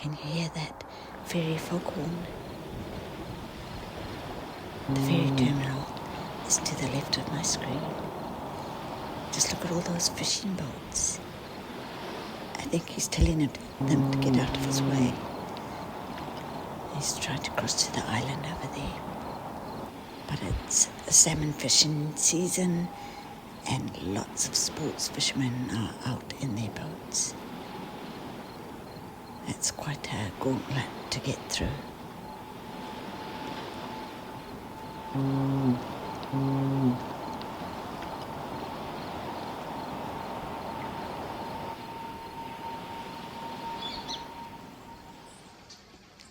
Can you hear that ferry foghorn? The ferry terminal is to the left of my screen. Just look at all those fishing boats. I think he's telling them to get out of his way. He's trying to cross to the island over there. But it's a salmon fishing season and lots of sports fishermen are out in their boats. It's quite a gauntlet to get through.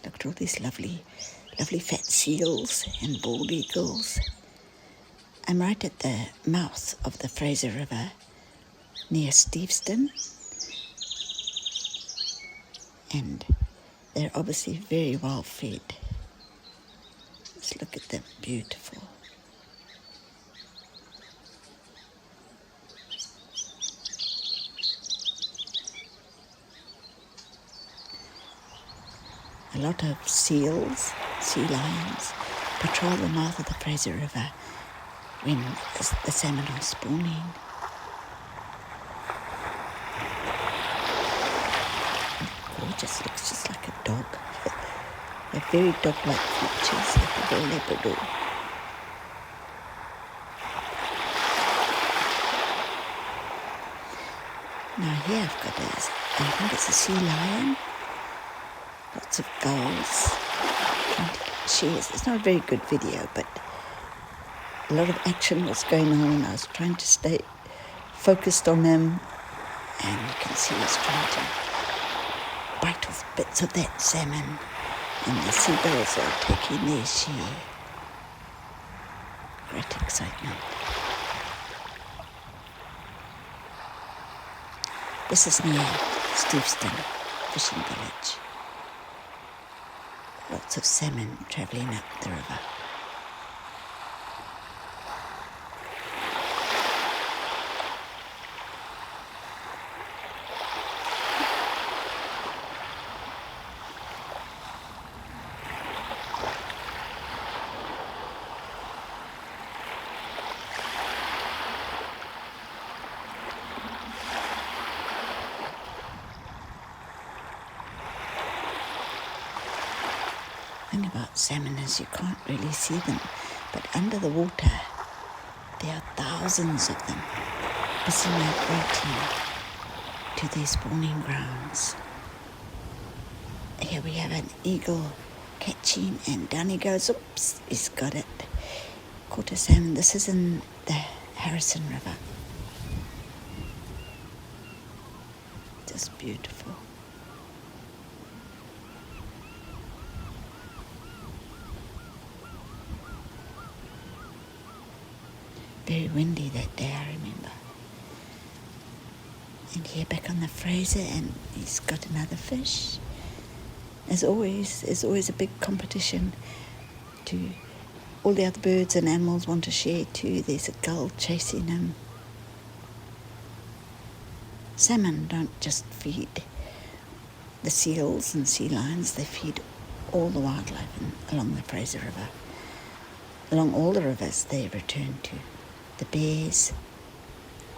Look at all these lovely fat seals and bald eagles. I'm right at the mouth of the Fraser River near Steveston, and they're obviously very well fed. Just look at them, beautiful. A lot of seals, sea lions, patrol the mouth of the Fraser River when the salmon are spawning. Gorgeous, looks just like a dog. They're very dog-like features, like a little Labrador. Now here I've got I think it's a sea lion. Lots of gulls trying to get shares. It's not a very good video, but a lot of action was going on. I was trying to stay focused on them, and you can see he's trying to bite off bits of that salmon, and the seagulls are taking their share. Great excitement. This is near Steveston Fishing Village. Lots of salmon travelling up the river. The thing about salmon is you can't really see them, but under the water there are thousands of them busy migrating to their spawning grounds. Here we have an eagle catching, and down he goes. Oops, he's got it. Caught a salmon. This is in the Harrison River. Just beautiful. Very windy that day, I remember. And here back on the Fraser, and he's got another fish. As always, there's always a big competition to all the other birds and animals want to share too. There's a gull chasing him. Salmon don't just feed the seals and sea lions, they feed all the wildlife along the Fraser River. Along all the rivers they return to. The bears,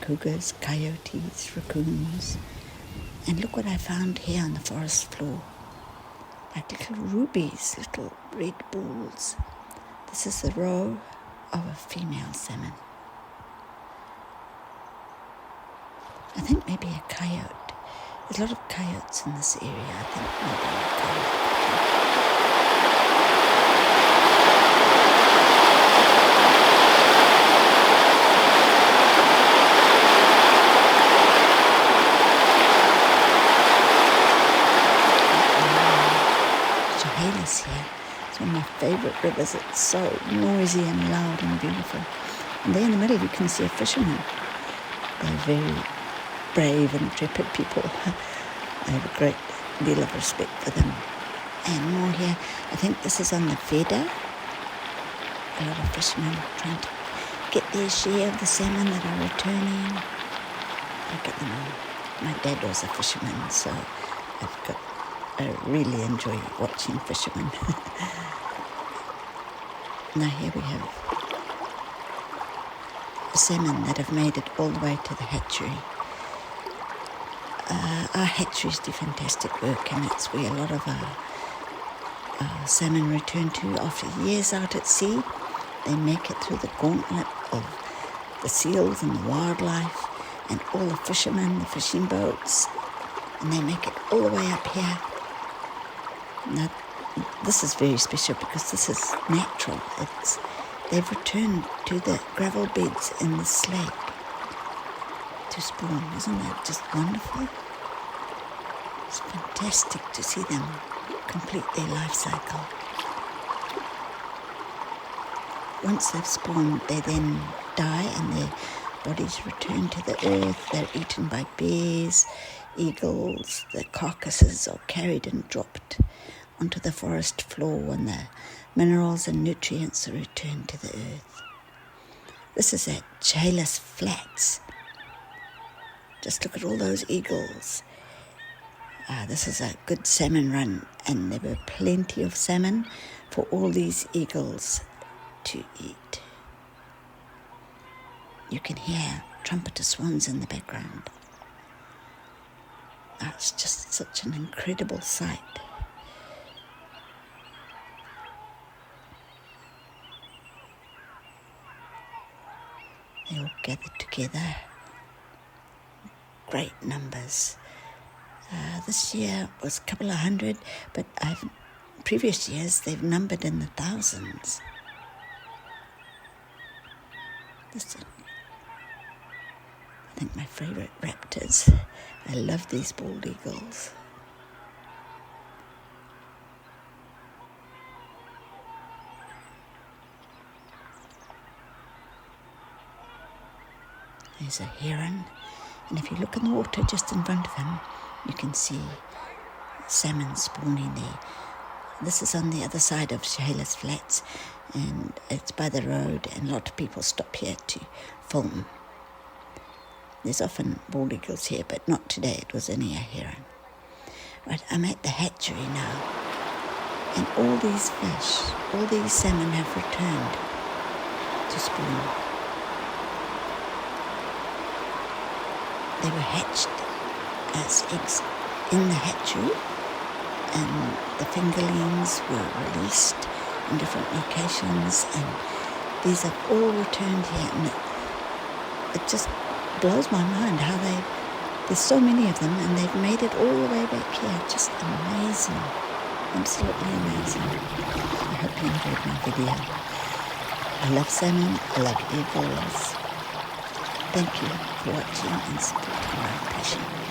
cougars, coyotes, raccoons. And look what I found here on the forest floor. Like little rubies, little red balls. This is the roe of a female salmon. I think maybe a coyote. There's a lot of coyotes in this area. I think maybe a coyote. Here. It's one of my favourite rivers. It's so noisy and loud and beautiful. And there in the middle you can see a fisherman. They're very brave and intrepid people. I have a great deal of respect for them. And more here, I think this is on the Feather. A lot of fishermen trying to get their share of the salmon that are returning. Look at them all. My dad was a fisherman, so I've got I really enjoy watching fishermen. Now here we have salmon that have made it all the way to the hatchery. Our hatcheries do fantastic work, and it's where a lot of our salmon return to after years out at sea. They make it through the gauntlet of the seals and the wildlife and all the fishermen, the fishing boats, and they make it all the way up here. Now, this is very special because this is natural. They've returned to the gravel beds in this lake to spawn. Isn't that just wonderful? It's fantastic to see them complete their life cycle. Once they've spawned, they then die and their bodies return to the earth. They're eaten by bears, eagles. The carcasses are carried and dropped onto the forest floor, and the minerals and nutrients are returned to the earth. This is at Chehalis Flats. Just look at all those eagles. This is a good salmon run, and there were plenty of salmon for all these eagles to eat. You can hear trumpeter swans in the background. It's just such an incredible sight. They all gathered together, great numbers. This year was a couple of hundred, but previous years they've numbered in the thousands. I think my favourite raptors. I love these bald eagles. There's a heron, and if you look in the water just in front of him, you can see salmon spawning there. This is on the other side of Chehalis Flats, and it's by the road, and a lot of people stop here to film. There's often bald eagles here, but not today. It was only a heron. Right, I'm at the hatchery now, and all these fish, all these salmon have returned to spawn. They were hatched as eggs in the hatchery, and the fingerlings were released in different locations, and these have all returned here, and it just blows my mind how there's so many of them, and they've made it all the way back here. Just amazing, absolutely amazing. I hope you enjoyed my video. I love salmon, I love eagles. Thank you for watching and supporting my passion.